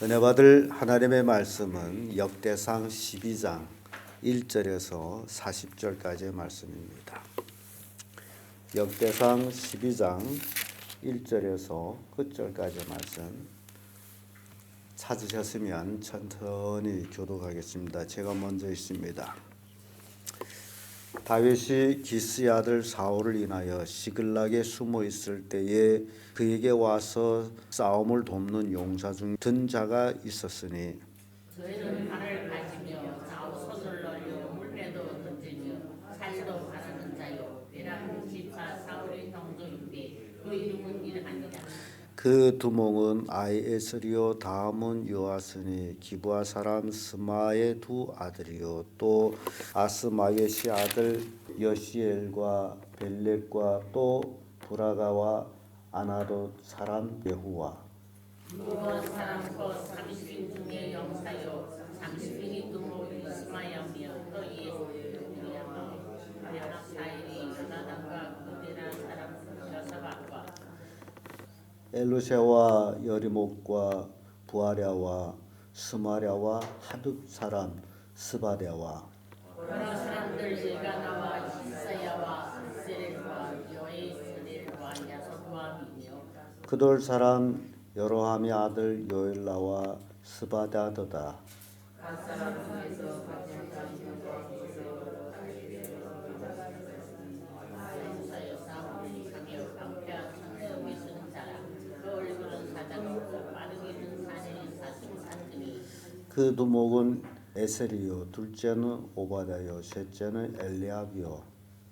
은혜 받을 하나님의 말씀은 역대상 12장 1절에서 40절까지의 말씀입니다. 역대상 12장 1절에서 끝절까지의 말씀 찾으셨으면 천천히 교독하겠습니다. 제가 먼저 읽습니다. 다윗이 기스의 아들 사울을 인하여 시글락에 숨어 있을 때에 그에게 와서 싸움을 돕는 용사 중 든 자가 있었으니 그는 발을 가지며 좌우 손을 널려 물에도 던지며 살도 바라는 자요 베란 지파 사울의 형제인데 그 이름은 이러하니라. 그 두목은 아히에스리요 다음은 요아스니 기브아 사람 스마의 두 아들이요 또 아스마겟이 아들 여시엘과 벨렉과 또 브라가와 아나도 사람 예후와 무원 사람 곧 30인 중에 영사요 30인이 두목 이스마야며 또 야합사일이 요나단과 그데라 사람 여사박과 엘루세와 여리목과 부아랴와 스마랴와 하둡 사람 스바랴와 여러 사람들 일가나와 히사야와 세렐과 여에스렐과 야손과이며 그돌 사람 여로함의 아들 요엘라와 스바다더다. 각 사람 중에서 용사여 사울이 가며 방패와 천대음이 쓰는 자라. 그 얼굴은 사자같고 빠르기는 사내인 사슴같으니 그 두목은 에셀이요 둘째는 오바다요 셋째는 엘리압이요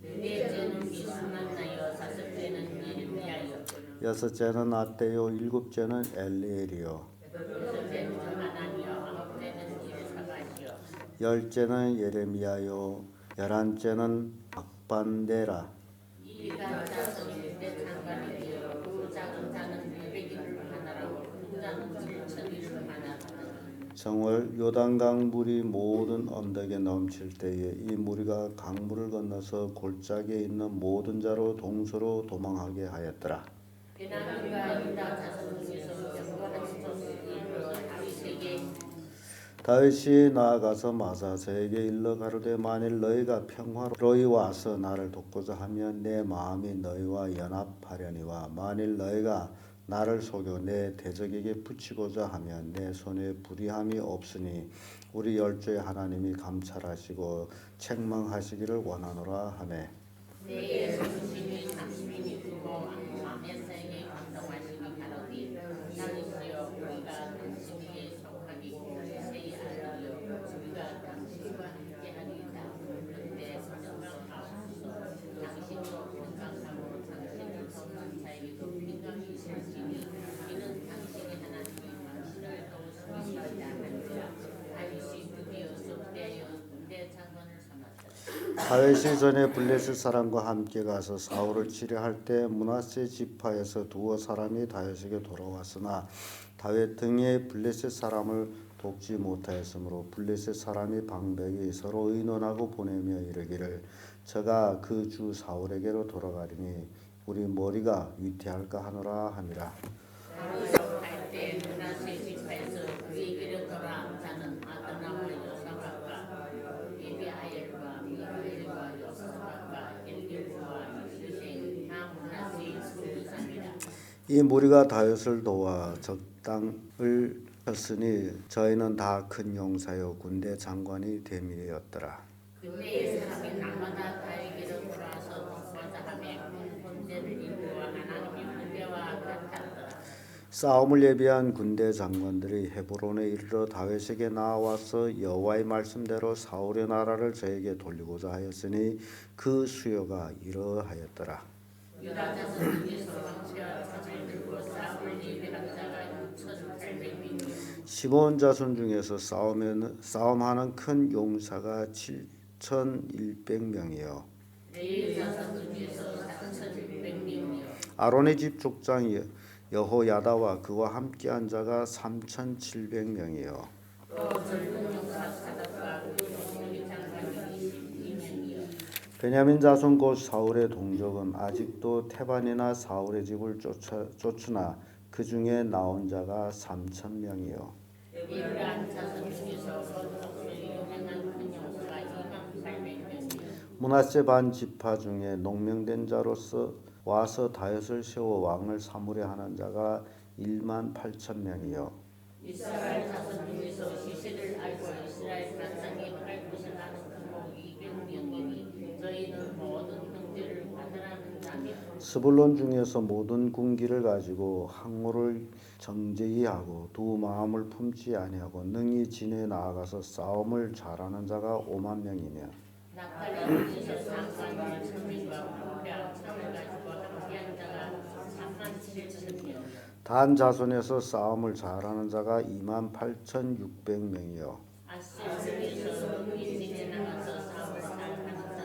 넷째는 미스만나여 다섯째는 예레미야여 여섯째는 아떼요 일곱째는 엘리엘이요 여섯째는 하나니여 아홉째는 이르사가시여 열째는 예레미야요 열한째는 박반데라. 이 가자손이 때 장관이되어 그 작은 자는 100일을 하나라고 큰 자는 7,000일을 하나라. 정월 요단강 물이 모든 언덕에 넘칠 때에 이 무리가 강물을 건너서 골짜기에 있는 모든 자로 동서로 도망하게 하였더라. 베냐민과 유다 자손 중에서 견고한 손을 이끌어 다윗에게 다윗이 나아가서 마사스에게 일러 가로되 만일 너희가 평화로이 와서 나를 돕고자 하면 내 마음이 너희와 연합하려니와 만일 너희가 나를 속여 내 대적에게 붙이고자 하면 내 손에 불의함이 없으니 우리 열조의 하나님이 감찰하시고 책망하시기를 원하노라 하매 내의 성심이 30인이 두고 아메사에게 감동하시기 바라니 나는시여 우리가 당신에게 속하기 세이 알리요 우리가 당신과 함께하리이다. 그런데 건강하옵소서. 당신도 건강하고 당신을 돕는 자에게도 평강이 있을지니 이는 당신의 하나님이 당신을 도우시리이다 하니라. 다윗이 드디어 속되어 군대 장관을 삼았더라. 다윗이 전에 블레셋 사람과 함께 가서 사울을 치려할 때 므낫세 지파에서 두어 사람이 다윗에게 돌아왔으나 다윗 등에 블레셋 사람을 돕지 못하였으므로 블레셋 사람이 방백이 서로 의논하고 보내며 이르기를 저가 그 주 사울에게로 돌아가리니 우리 머리가 위태할까 하노라 함이라. 할때 므낫세 지파에서 그에게로 돌아온 자는 아드나와 요사박과 에비아엘과 미가엘과 요사박과 엘리후와 이스생 다 므낫세의 수리사니라. 이 무리가 다윗을 도와 적당을 쳤으니 저희는 다 큰 용사요 군대 장관이 됨이었더라. 그때의 사람이 날마다 다에게로 돌아와서 돕고자 하며 군대를 이루어 하나님의 군대와 같았더라. 싸움을 예비한 군대 장관들이 헤브론에 이르러 다윗에게 나와서 여호와의 말씀대로 사울의 나라를 저에게 돌리고자 하였으니 그 수요가 이러하였더라. 유다 자손 중에서 왕치와 창을 들고 싸움을 예비한 자가 6,800명이요 시몬 자손 중에서 싸움하는 큰 용사가 7,100명이요 레위 자손 중에서 4,600명이요 아론의 집 족장 여호야다와 그와 함께한 자가 3,700명이요 또 젊은 용사 사독과 그 동족의 장관이 22명이요 베냐민 자손 곧 사울의 동족은 아직도 태반이나 사울의 집을 쫓으나 그 중에 나온 자가 3,000명이요 이러한 자손 중에서 거룩하고 유명한 큰 용사가 28,000명이요 므낫세 반 지파 중에 농명된 자로서 와서 다윗을 세워 왕을 삼으려 하는 자가 18,000명이요 이스라엘 자손 중에서 시세를 알고 이스라엘 백성이 할 것을 아는 금목 200명이니 저희는 모든 형제를 받으라는 자며 스불론 중에서 모든 군기를 가지고 항모를 정제히 하고 두 마음을 품지 아니하고 능히 진에 나아가서 싸움을 잘하는 자가 50,000명이며 나팔리 중에서 41,000명과 후랴 창을 가지고 함께한 자가 37,000명 단 자손에서 싸움을 잘하는 자가 28,600명이요 아셀 중에서 능히 진에 나가서 싸움을 잘하는 자가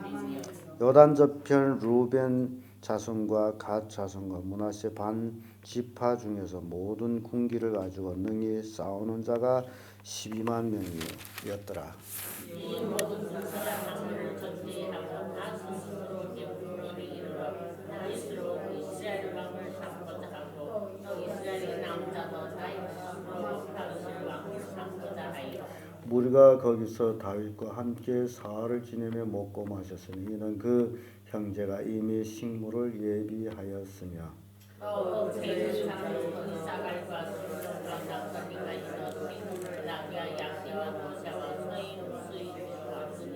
400명이요 요단 저편 루벤 자손과 갓 자손과 므낫세 반 지파 중에서 모든 군기를 가지고 능히 싸우는 자가 120,000명이었더라. 이 모든 군사가 하늘을 전제하고 다 스스로 예불로를 이루어 다윗으로 이스라엘 왕을 삼고자 하고 또 이스라엘의 남자도 다윗으로 다윗을 왕을 삼고자 하여 무리가 거기서 다윗과 함께 사흘을 지내며 먹고 마셨으니 이는 그 형제가 이미 식물을 예비하였으며 또 세는 장로는 이사갈과 술론과 납달리가 있어 식물을 나비와 양떼와 노새와 소인 수입으로 왔으니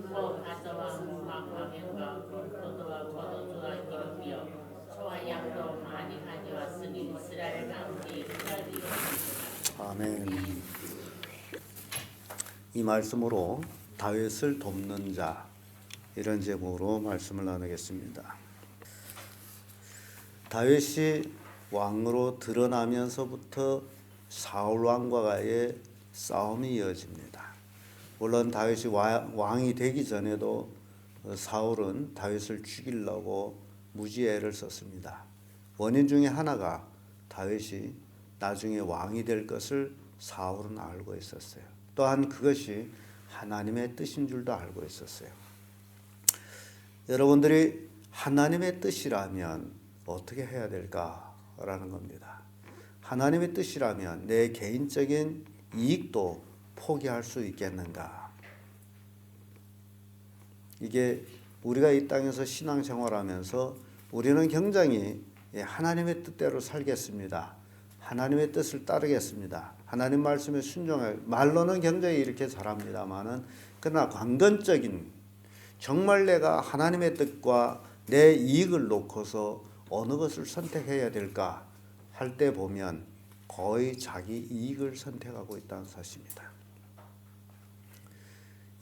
또 가서와 무화과면과 포도와 포도주가 이르며 소와 양도 많이 가져왔으니 이스라엘 가운데 기다리었습니다. 아멘. 이 말씀으로 다윗을 돕는 자 이런 제목으로 말씀을 나누겠습니다. 다윗이 왕으로 드러나면서부터 사울 왕과의 싸움이 이어집니다. 물론 다윗이 왕이 되기 전에도 사울은 다윗을 죽이려고 무지애를 썼습니다. 원인 중에 하나가 다윗이 나중에 왕이 될 것을 사울은 알고 있었어요. 또한 그것이 하나님의 뜻인 줄도 알고 있었어요. 여러분들이 하나님의 뜻이라면 어떻게 해야 될까라는 겁니다. 하나님의 뜻이라면 내 개인적인 이익도 포기할 수 있겠는가? 이게 우리가 이 땅에서 신앙생활하면서 우리는 굉장히 하나님의 뜻대로 살겠습니다. 하나님의 뜻을 따르겠습니다. 하나님 말씀에 순종할 말로는 굉장히 이렇게 잘합니다만은 그러나 관건적인 정말 내가 하나님의 뜻과 내 이익을 놓고서 어느 것을 선택해야 될까 할 때 보면 거의 자기 이익을 선택하고 있다는 사실입니다.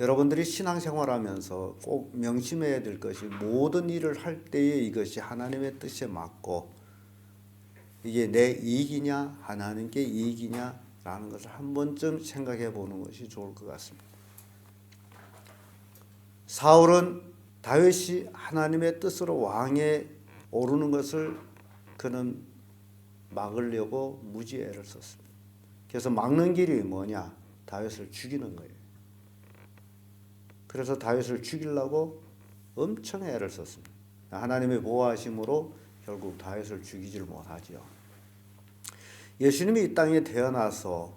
여러분들이 신앙생활하면서 꼭 명심해야 될 것이 모든 일을 할 때에 이것이 하나님의 뜻에 맞고 이게 내 이익이냐 하나님께 이익이냐라는 것을 한 번쯤 생각해 보는 것이 좋을 것 같습니다. 사울은 다윗이 하나님의 뜻으로 왕에 오르는 것을 그는 막으려고 무지애를 썼습니다. 그래서 막는 길이 뭐냐? 다윗을 죽이는 거예요. 그래서 다윗을 죽이려고 엄청 애를 썼습니다. 하나님의 보호하심으로 결국 다윗을 죽이지를 못하지요. 예수님이 이 땅에 태어나서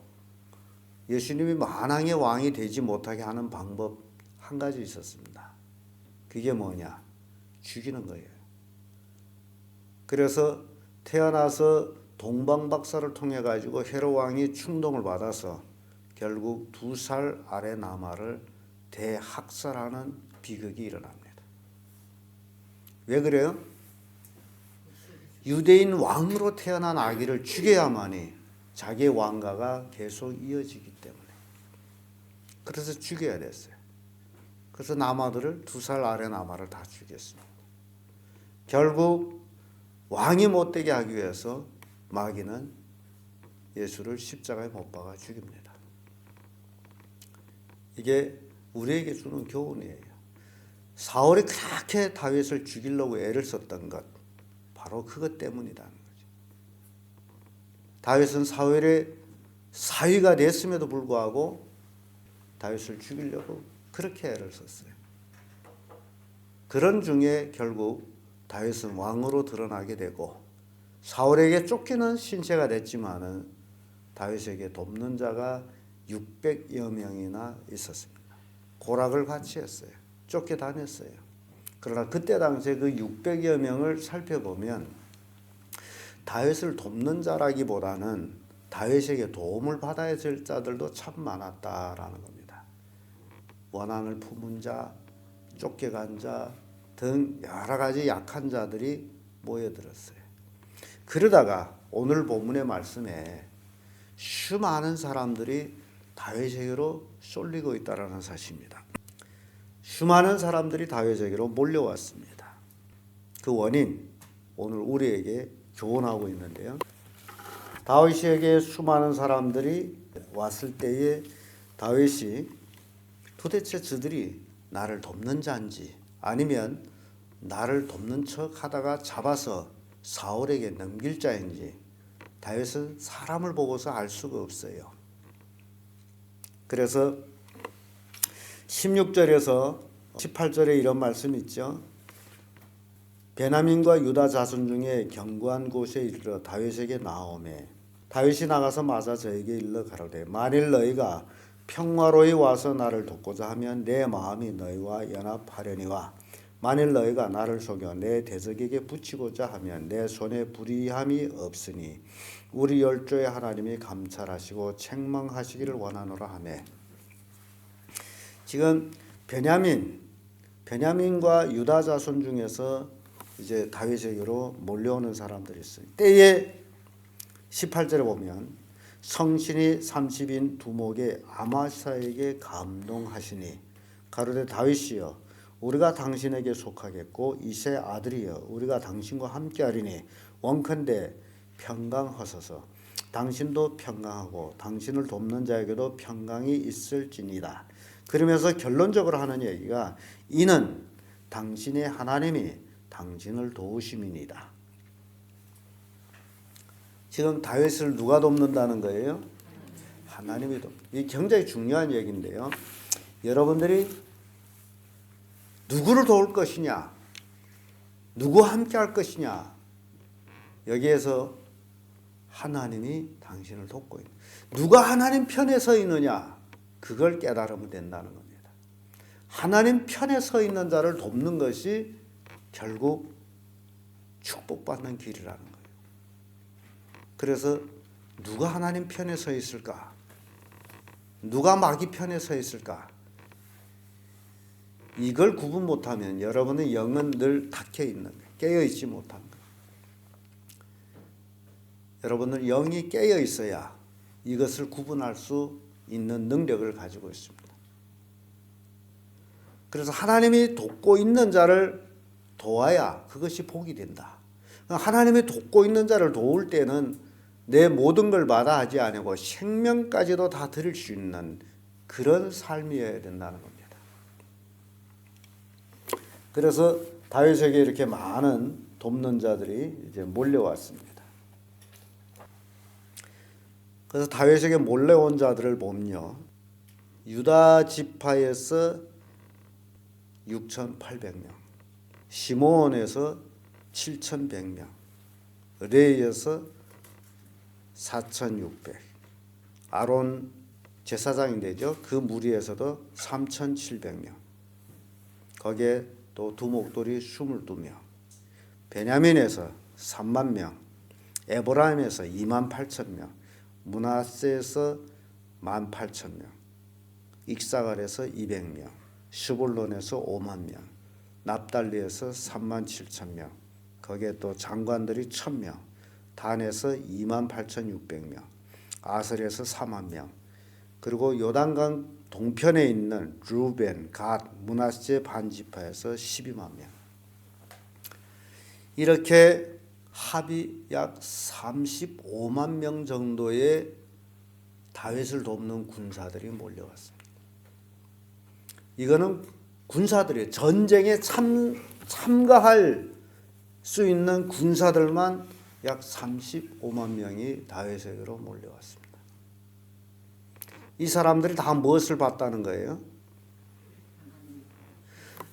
예수님이 만왕의 왕이 되지 못하게 하는 방법 한 가지 있었습니다. 그게 뭐냐? 죽이는 거예요. 그래서 태어나서 동방박사를 통해 가지고 헤롯 왕이 충동을 받아서 결국 2살 아래 나마를 대학살하는 비극이 일어납니다. 왜 그래요? 유대인 왕으로 태어난 아기를 죽여야만이 자기의 왕가가 계속 이어지기 때문에 그래서 죽여야 됐어요. 그래서 나마들을 2살 아래 나마를 다 죽였습니다. 결국 왕이 못되게 하기 위해서 마귀는 예수를 십자가에 못 박아 죽입니다. 이게 우리에게 주는 교훈이에요. 사울이 그렇게 다윗을 죽이려고 애를 썼던 것 바로 그것 때문이라는 거죠. 다윗은 사울의 사위가 됐음에도 불구하고 다윗을 죽이려고 그렇게 애를 썼어요. 그런 중에 결국 다윗은 왕으로 드러나게 되고 사울에게 쫓기는 신세가 됐지만은 다윗에게 돕는 자가 600여 명이나 있었습니다. 고락을 같이 했어요. 쫓겨다녔어요. 그러나 그때 당시에 그 600여 명을 살펴보면 다윗을 돕는 자라기보다는 다윗에게 도움을 받아야 될 자들도 참 많았다라는 겁니다. 원한을 품은 자, 쫓겨간 자 등 여러 가지 약한 자들이 모여들었어요. 그러다가 오늘 본문의 말씀에 수많은 사람들이 다윗에게로 쏠리고 있다라는 사실입니다. 수많은 사람들이 다윗에게로 몰려왔습니다. 그 원인 오늘 우리에게 교훈하고 있는데요. 다윗에게 수많은 사람들이 왔을 때에 다윗이 도대체 저들이 나를 돕는 자인지 아니면 나를 돕는 척 하다가 잡아서 사울에게 넘길 자인지 다윗은 사람을 보고서 알 수가 없어요. 그래서 16절에서 18절에 이런 말씀이 있죠. 베냐민과 유다 자손 중에 견고한 곳에 이르러 다윗에게 나오매 다윗이 나가서 마사 저에게 일러 가로되 만일 너희가 평화로이 와서 나를 돕고자 하면 내 마음이 너희와 연합하려니와 만일 너희가 나를 속여 내 대적에게 붙이고자 하면 내 손에 불의함이 없으니 우리 열조의 하나님이 감찰하시고 책망하시기를 원하노라 하매. 지금 베냐민과 유다 자손 중에서 이제 다윗에게로 몰려오는 사람들이 있어요. 때에 18절에 보면 성신이 30인 두목의 아마사에게 감동하시니 가로되 다윗이여 우리가 당신에게 속하겠고 이세 아들이여 우리가 당신과 함께하리니 원컨대 평강하소서. 당신도 평강하고 당신을 돕는 자에게도 평강이 있을지니라. 그러면서 결론적으로 하는 얘기가 이는 당신의 하나님이 당신을 도우심이니라. 지금 다윗을 누가 돕는다는 거예요? 하나님이 돕는다. 이 굉장히 중요한 얘기인데요. 여러분들이 누구를 도울 것이냐, 누구와 함께 할 것이냐, 여기에서 하나님이 당신을 돕고 있는. 누가 하나님 편에 서 있느냐, 그걸 깨달으면 된다는 겁니다. 하나님 편에 서 있는 자를 돕는 것이 결국 축복받는 길이라는 거예요. 그래서 누가 하나님 편에 서 있을까? 누가 마귀 편에 서 있을까? 이걸 구분 못하면 여러분의 영은 늘 닫혀 있는 거예요. 깨어 있지 못한 거예요. 여러분은 영이 깨어 있어야 이것을 구분할 수 있는 능력을 가지고 있습니다. 그래서 하나님이 돕고 있는 자를 도와야 그것이 복이 된다. 하나님이 돕고 있는 자를 도울 때는 내 모든 걸 마다 하지 아니고 생명까지도 다 드릴 수 있는 그런 삶이어야 된다는 겁니다. 그래서 다윗에게 이렇게 많은 돕는 자들이 이제 몰려왔습니다. 그래서 다윗에게 몰려온 자들을 보면요. 유다 지파에서 6,800명, 시므온에서 7,100명, 레위에서 4,600, 아론 제사장이 되죠. 그 무리에서도 3,700명, 거기에 또 두목돌이 22명, 베냐민에서 3만 명, 에브라임에서 28,000명, 므낫세에서 18,000명, 익사갈에서 200명, 스불론에서 5만 명, 납달리에서 37,000명, 거기에 또 장관들이 1,000명, 단에서 28,600명, 아설에서 4만 명, 그리고 요단강 동편에 있는 루벤, 갓, 므낫세 반지파에서 12만 명. 이렇게 합이 약 35만 명 정도의 다윗을 돕는 군사들이 몰려왔습니다. 이거는 군사들이 전쟁에 참가할 수 있는 군사들만 약 35만 명이 다윗에게로 몰려왔습니다. 이 사람들이 다 무엇을 봤다는 거예요?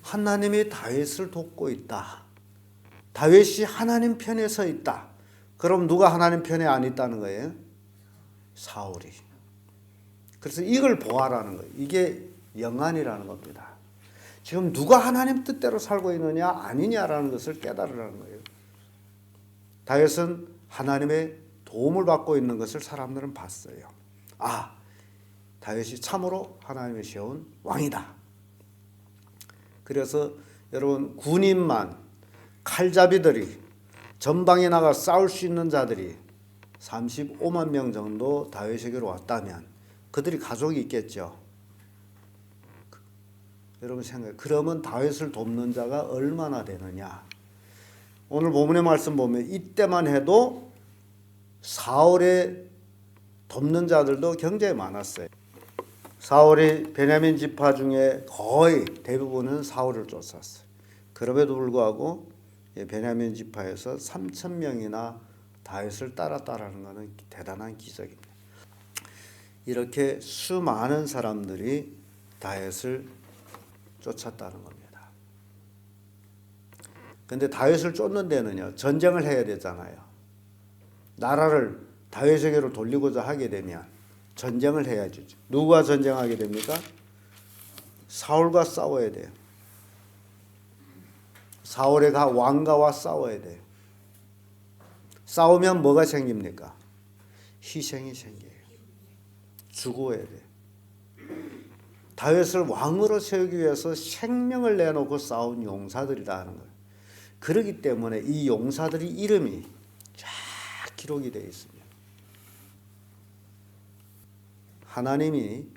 하나님이 다윗을 돕고 있다. 다윗이 하나님 편에 서 있다. 그럼 누가 하나님 편에 안 있다는 거예요? 사울이. 그래서 이걸 보아라는 거예요. 이게 영안이라는 겁니다. 지금 누가 하나님 뜻대로 살고 있느냐 아니냐라는 것을 깨달으라는 거예요. 다윗은 하나님의 도움을 받고 있는 것을 사람들은 봤어요. 아, 다윗이 참으로 하나님의 세운 왕이다. 그래서 여러분 군인만 칼잡이들이 전방에 나가 싸울 수 있는 자들이 35만 명 정도 다윗에게로 왔다면 그들이 가족이 있겠죠. 여러분 생각해. 그러면 다윗을 돕는 자가 얼마나 되느냐. 오늘 본문의 말씀 보면 이때만 해도 사울의 돕는 자들도 굉장히 많았어요. 사울이 베냐민 지파 중에 거의 대부분은 사울을 쫓았어요. 그럼에도 불구하고 베냐민 지파에서 3,000명이나 다윗을 따랐다라는 것은 대단한 기적입니다. 이렇게 수많은 사람들이 다윗을 쫓았다는 겁니다. 근데 다윗을 쫓는 데는요, 전쟁을 해야 되잖아요. 나라를 다윗에게로 돌리고자 하게 되면 전쟁을 해야죠. 누구와 전쟁하게 됩니까? 사울과 싸워야 돼요. 사울의 왕가와 싸워야 돼요. 싸우면 뭐가 생깁니까? 희생이 생겨요. 죽어야 돼요. 다윗을 왕으로 세우기 위해서 생명을 내놓고 싸운 용사들이라 하는 거예요. 그렇기 때문에 이 용사들의 이름이 쫙 기록이 되어 있습니다. 하나님이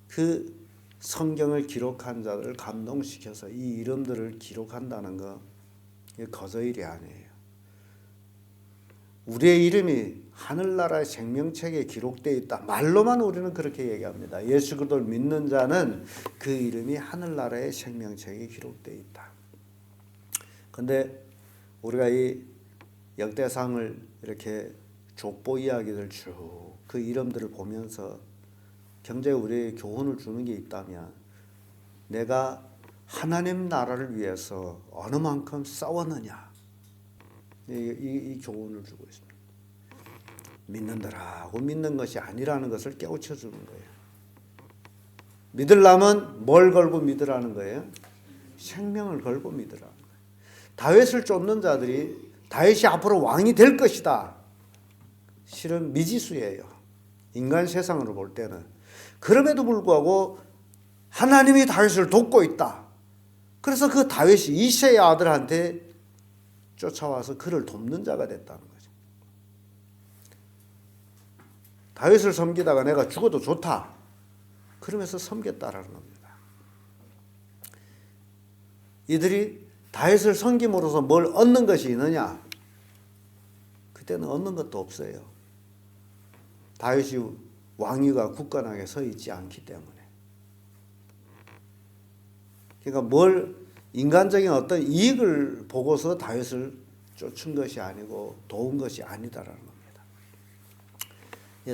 그 성경을 기록한 자들을 감동시켜서 이 이름들을 기록한다는 거 거저 일이 아니에요. 우리의 이름이 하늘나라의 생명책에 기록되어 있다. 말로만 우리는 그렇게 얘기합니다. 예수 그리스도를 믿는 자는 그 이름이 하늘나라의 생명책에 기록되어 있다. 근데 우리가 이 역대상을 이렇게 족보 이야기들 쭉 그 이름들을 보면서 굉장히 우리에게 교훈을 주는 게 있다면 내가 하나님 나라를 위해서 어느 만큼 싸웠느냐 이 교훈을 주고 있습니다. 믿는다라고 믿는 것이 아니라는 것을 깨우쳐 주는 거예요. 믿으려면 뭘 걸고 믿으라는 거예요? 생명을 걸고 믿으라는 거예요. 다윗을 쫓는 자들이 다윗이 앞으로 왕이 될 것이다. 실은 미지수예요. 인간 세상으로 볼 때는. 그럼에도 불구하고 하나님이 다윗을 돕고 있다. 그래서 그 다윗이 이새의 아들한테 쫓아와서 그를 돕는 자가 됐다는 거죠. 다윗을 섬기다가 내가 죽어도 좋다. 그러면서 섬겼다라는 겁니다. 이들이 다윗을 섬김으로써 뭘 얻는 것이 있느냐? 그때는 얻는 것도 없어요. 다윗이 왕위가 굳건하게 서 있지 않기 때문에. 그러니까 뭘 인간적인 어떤 이익을 보고서 다윗을 쫓은 것이 아니고 도운 것이 아니다라는 겁니다.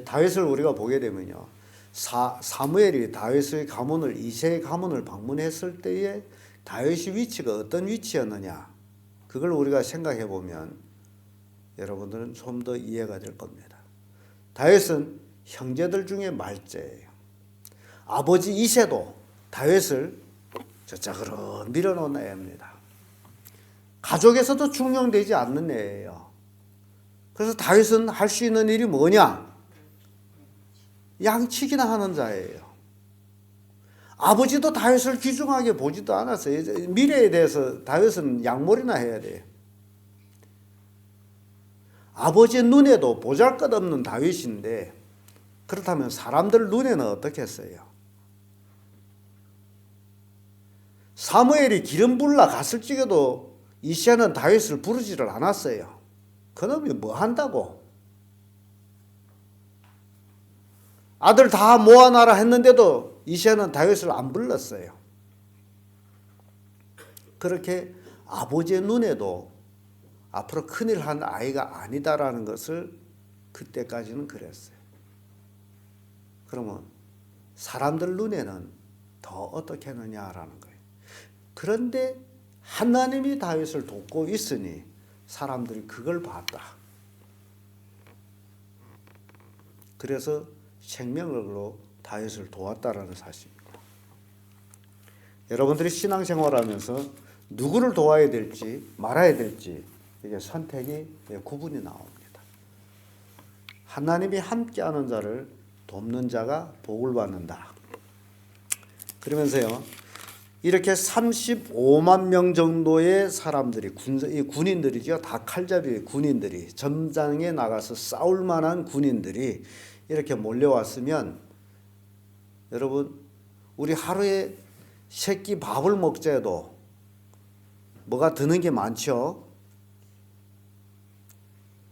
다윗을 우리가 보게 되면요, 사무엘이 다윗의 가문을 이새의 가문을 방문했을 때에 다윗의 위치가 어떤 위치였느냐, 그걸 우리가 생각해 보면 여러분들은 좀 더 이해가 될 겁니다. 다윗은 형제들 중에 말째예요. 아버지 이새도 다윗을 저쪽으로 밀어놓은 애입니다. 가족에서도 중용되지 않는 애예요. 그래서 다윗은 할 수 있는 일이 뭐냐? 양치기나 하는 자예요. 아버지도 다윗을 귀중하게 보지도 않았어요. 미래에 대해서 다윗은 양몰이나 해야 돼요. 아버지의 눈에도 보잘것없는 다윗인데 그렇다면 사람들 눈에는 어떻겠어요? 사무엘이 기름 불라 갔을 적에도 이새는 다윗을 부르지를 않았어요. 그놈이 뭐 한다고? 아들 다 모아놔라 했는데도 이새는 다윗을 안 불렀어요. 그렇게 아버지의 눈에도 앞으로 큰일 한 아이가 아니다라는 것을 그때까지는 그랬어요. 그러면 사람들 눈에는 더 어떻게 하느냐라는 거예요. 그런데 하나님이 다윗을 돕고 있으니 사람들이 그걸 봤다. 그래서 생명을 걸고 다윗을 도왔다라는 사실입니다. 여러분들이 신앙생활하면서 누구를 도와야 될지 말아야 될지 이게 선택이 구분이 나옵니다. 하나님이 함께하는 자를 돕는 자가 복을 받는다. 그러면서요, 이렇게 35만 명 정도의 사람들이 군인들이죠. 다 칼잡이 군인들이 전장에 나가서 싸울 만한 군인들이 이렇게 몰려왔으면 여러분 우리 하루에 세끼 밥을 먹자 해도 뭐가 드는 게 많죠.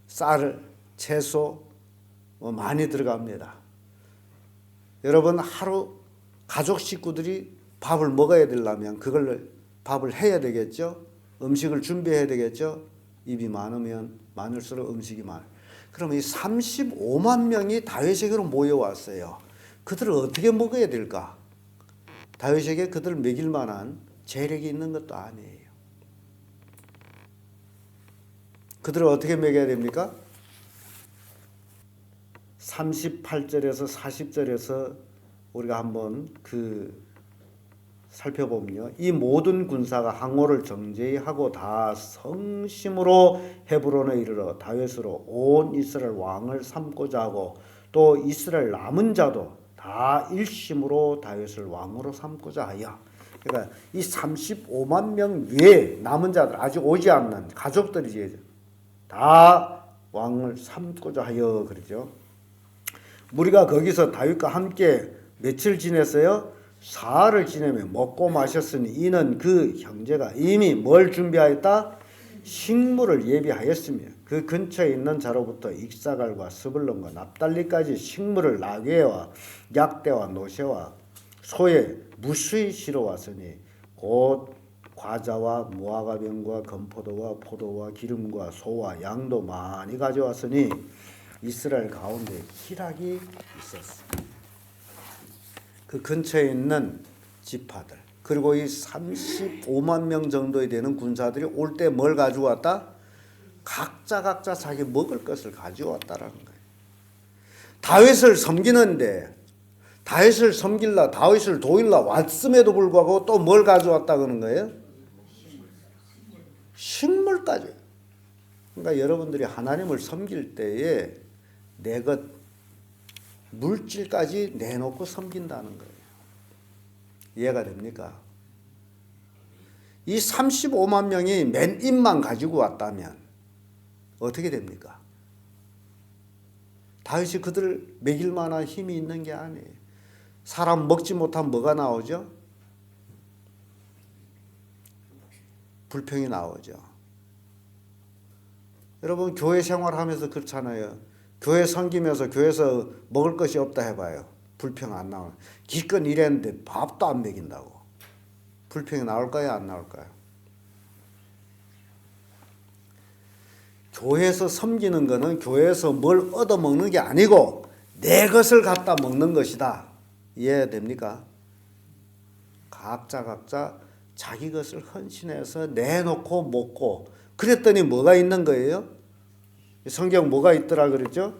쌀, 채소 많이 들어갑니다. 여러분 하루 가족 식구들이 밥을 먹어야 되려면 그걸 밥을 해야 되겠죠. 음식을 준비해야 되겠죠. 입이 많으면 많을수록 음식이 많아요. 그럼 이 35만 명이 다윗에게로 모여왔어요. 그들을 어떻게 먹어야 될까? 다윗에게 그들을 먹일 만한 재력이 있는 것도 아니에요. 그들을 어떻게 먹여야 됩니까? 38절에서 40절에서 우리가 한번 살펴보면요. 이 모든 군사가 항오를 정죄히 하고 다 성심으로 헤브론에 이르러 다윗으로 온 이스라엘 왕을 삼고자 하고 또 이스라엘 남은 자도 다 일심으로 다윗을 왕으로 삼고자 하여. 그러니까 이 35만 명 외에 남은 자들 아직 오지 않는 가족들이지 다 왕을 삼고자 하여 그러죠. 우리가 거기서 다윗과 함께 며칠 지냈어요? 사흘을 지내며 먹고 마셨으니 이는 그 형제가 이미 뭘 준비하였다? 식물을 예비하였으며 그 근처에 있는 자로부터 익사갈과 스불론과 납달리까지 식물을 나귀와 약대와 노새와 소에 무수히 실어왔으니 곧 과자와 무화과병과 건포도와 포도와 기름과 소와 양도 많이 가져왔으니 이스라엘 가운데 희락이 있었습니다. 그 근처에 있는 지파들 그리고 이 35만 명 정도에 되는 군사들이 올 때 뭘 가지고 왔다? 각자 자기 먹을 것을 가지고 왔다라는 거예요. 다윗을 섬기는데 다윗을 섬길라 다윗을 도일라 왔음에도 불구하고 또 뭘 가져왔다 그러는 거예요? 식물까지. 그러니까 여러분들이 하나님을 섬길 때에 내 것 물질까지 내놓고 섬긴다는 거예요. 이해가 됩니까? 이 35만 명이 맨 입만 가지고 왔다면 어떻게 됩니까? 다윗이 그들을 먹일 만한 힘이 있는 게 아니에요. 사람 먹지 못하면 뭐가 나오죠? 불평이 나오죠. 여러분 교회 생활하면서 그렇잖아요. 교회 섬기면서 교회에서 먹을 것이 없다 해봐요. 불평 안 나와요. 기껏 일했는데 밥도 안 먹인다고. 불평이 나올까요? 안 나올까요? 교회에서 섬기는 거는 교회에서 뭘 얻어먹는 게 아니고 내 것을 갖다 먹는 것이다. 이해됩니까? 각자 자기 것을 헌신해서 내놓고 먹고 그랬더니 뭐가 있는 거예요? 성경 뭐가 있더라 그랬죠?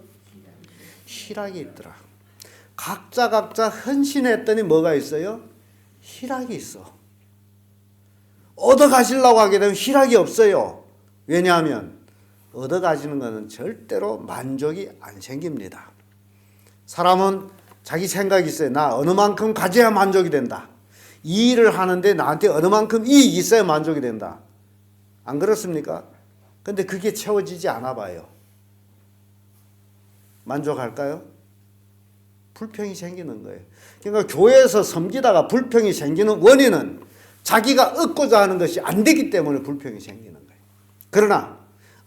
희락이 있더라. 각자 헌신했더니 뭐가 있어요? 희락이 있어. 얻어 가시려고 하게 되면 희락이 없어요. 왜냐하면 얻어 가지는 것은 절대로 만족이 안 생깁니다. 사람은 자기 생각이 있어요. 나 어느 만큼 가져야 만족이 된다. 이 일을 하는데 나한테 어느 만큼 이익이 있어야 만족이 된다. 안 그렇습니까? 근데 그게 채워지지 않아 봐요. 만족할까요? 불평이 생기는 거예요. 그러니까 교회에서 섬기다가 불평이 생기는 원인은 자기가 얻고자 하는 것이 안 되기 때문에 불평이 생기는 거예요. 그러나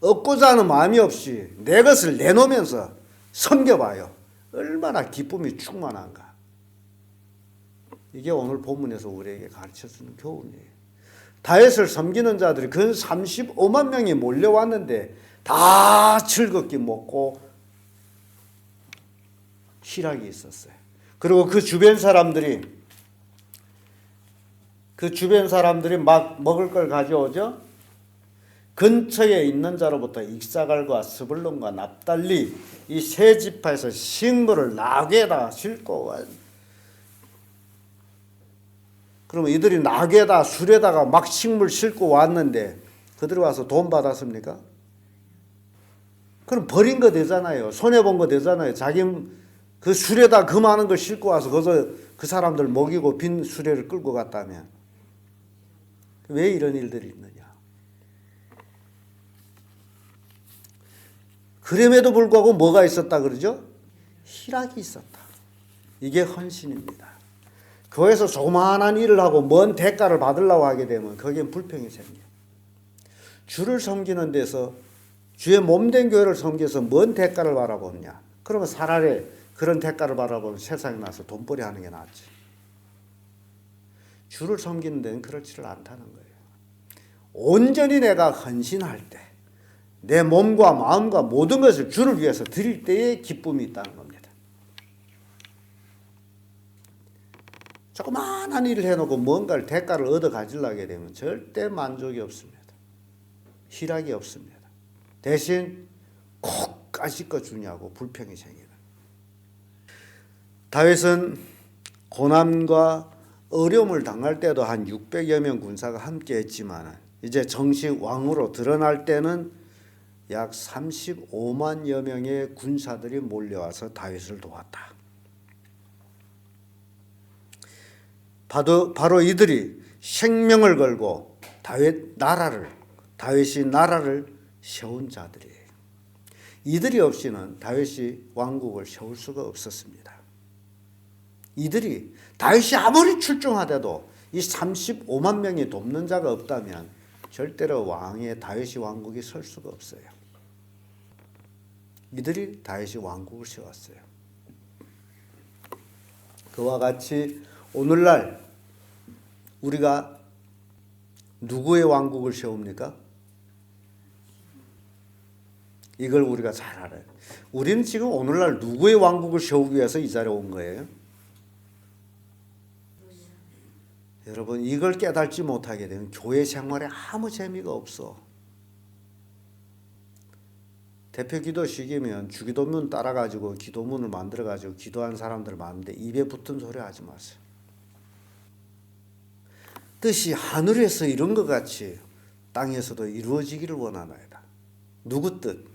얻고자 하는 마음이 없이 내 것을 내놓으면서 섬겨봐요. 얼마나 기쁨이 충만한가. 이게 오늘 본문에서 우리에게 가르쳐주는 교훈이에요. 다윗을 섬기는 자들이 그 35만 명이 몰려왔는데 다 즐겁게 먹고 희락이 있었어요. 그리고 그 주변 사람들이 막 먹을 걸 가져오죠. 근처에 있는 자로부터 익사갈과 스불론과 납달리 이 세 지파에서 식물을 나귀에다 싣고 와. 그러면 이들이 나귀에다 술에다가 막 식물 싣고 왔는데 그들이 와서 돈 받았습니까? 그럼 버린 거 되잖아요. 손해본 거 되잖아요. 자기 그 수레다 그 많은 걸 싣고 와서 거기서 그 사람들 먹이고 빈 수레를 끌고 갔다면 왜 이런 일들이 있느냐. 그럼에도 불구하고 뭐가 있었다 그러죠? 희락이 있었다. 이게 헌신입니다. 교회에서 조그마한 일을 하고 먼 대가를 받으려고 하게 되면 거기엔 불평이 생겨요. 주를 섬기는 데서 주의 몸된 교회를 섬겨서 뭔 대가를 바라보느냐. 그러면 차라리 그런 대가를 바라보면 세상에 나서 돈벌이 하는 게 낫지. 주를 섬기는 데는 그렇지를 않다는 거예요. 온전히 내가 헌신할 때 내 몸과 마음과 모든 것을 주를 위해서 드릴 때에 기쁨이 있다는 겁니다. 조그마한 일을 해놓고 뭔가를 대가를 얻어 가지려게 되면 절대 만족이 없습니다. 희락이 없습니다. 대신 꼭 까짓 거 주냐고 불평이 생기는. 다윗은 고난과 어려움을 당할 때도 한 600여 명 군사가 함께 했지만 이제 정식 왕으로 드러날 때는 약 35만여 명의 군사들이 몰려와서 다윗을 도왔다. 바로 이들이 생명을 걸고 다윗이 나라를 세운 자들이에요. 이들이 없이는 다윗이 왕국을 세울 수가 없었습니다. 이들이 다윗이 아무리 출중하대도 이 35만 명이 돕는 자가 없다면 절대로 다윗이 왕국이 설 수가 없어요. 이들이 다윗이 왕국을 세웠어요. 그와 같이 오늘날 우리가 누구의 왕국을 세웁니까? 이걸 우리가 잘 알아요. 우리는 지금 오늘날 누구의 왕국을 세우기 위해서 이 자리에 온 거예요? 여러분, 이걸 깨닫지 못하게 되면 교회 생활에 아무 재미가 없어. 대표 기도식이면 주기도문 따라가지고 기도문을 만들어가지고 기도한 사람들 많은데 입에 붙은 소리 하지 마세요. 뜻이 하늘에서 이룬 것 같이 땅에서도 이루어지기를 원하나이다. 누구 뜻?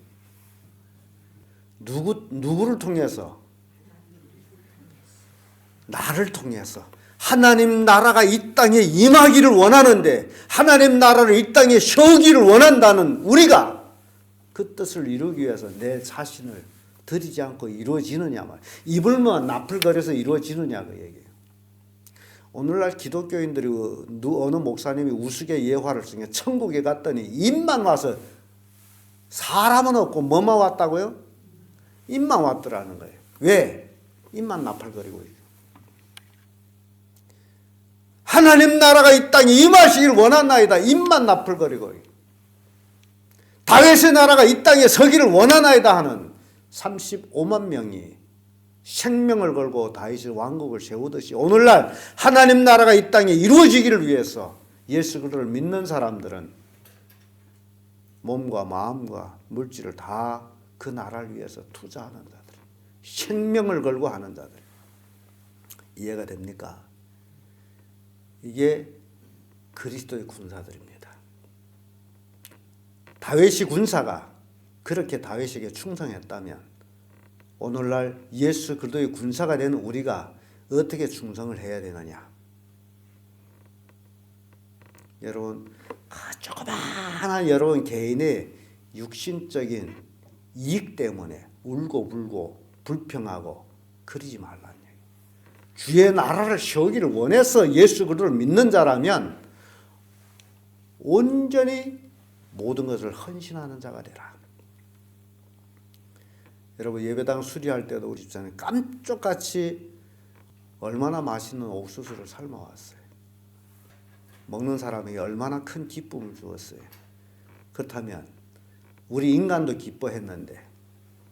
누구를 통해서? 나를 통해서. 하나님 나라가 이 땅에 임하기를 원하는데 하나님 나라를 이 땅에 세우기를 원한다는 우리가 그 뜻을 이루기 위해서 내 자신을 드리지 않고 이루어지느냐 말. 입을만 나풀거려서 이루어지느냐 그 얘기예요. 오늘날 기독교인들이 어느 목사님이 우스개 예화를 쓰게 천국에 갔더니 입만 와서 사람은 없고 뭐만 왔다고요? 입만 왔더라는 거예요. 왜? 입만 나팔거리고 있어요. 하나님 나라가 이 땅에 임하시길 원하나이다. 입만 나풀거리고 다윗의 나라가 이 땅에 서기를 원하나이다 하는 35만 명이 생명을 걸고 다윗의 왕국을 세우듯이 오늘날 하나님 나라가 이 땅에 이루어지기를 위해서 예수 그리스도를 믿는 사람들은 몸과 마음과 물질을 다 그 나라를 위해서 투자하는 자들, 생명을 걸고 하는 자들. 이해가 됩니까? 이게 그리스도의 군사들입니다. 다윗이 군사가 그렇게 다윗에게 충성했다면 오늘날 예수 그리스도의 군사가 되는 우리가 어떻게 충성을 해야 되느냐? 여러분, 조그마한 여러분 개인의 육신적인 이익 때문에 울고 불고 불평하고 그러지 말라는 얘기예요. 주의 나라를 세우기를 원해서 예수 그리스도를 믿는 자라면 온전히 모든 것을 헌신하는 자가 되라. 여러분, 예배당 수리할 때도 우리 집사님 깜짝같이 얼마나 맛있는 옥수수를 삶아왔어요. 먹는 사람에게 얼마나 큰 기쁨을 주었어요. 그렇다면 우리 인간도 기뻐했는데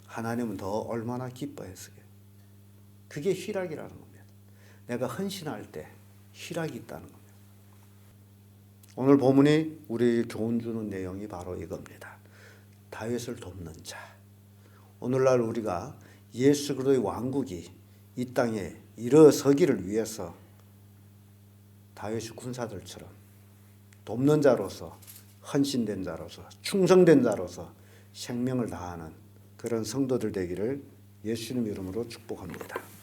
하나님은 더 얼마나 기뻐했어요. 그게 희락이라는 겁니다. 내가 헌신할 때 희락이 있다는 겁니다. 오늘 본문이 우리 교훈 주는 내용이 바로 이겁니다. 다윗을 돕는 자. 오늘날 우리가 예수 그리스도의 왕국이 이 땅에 일어서기를 위해서 다윗의 군사들처럼 돕는 자로서, 헌신된 자로서, 충성된 자로서 생명을 다하는 그런 성도들 되기를 예수님 이름으로 축복합니다.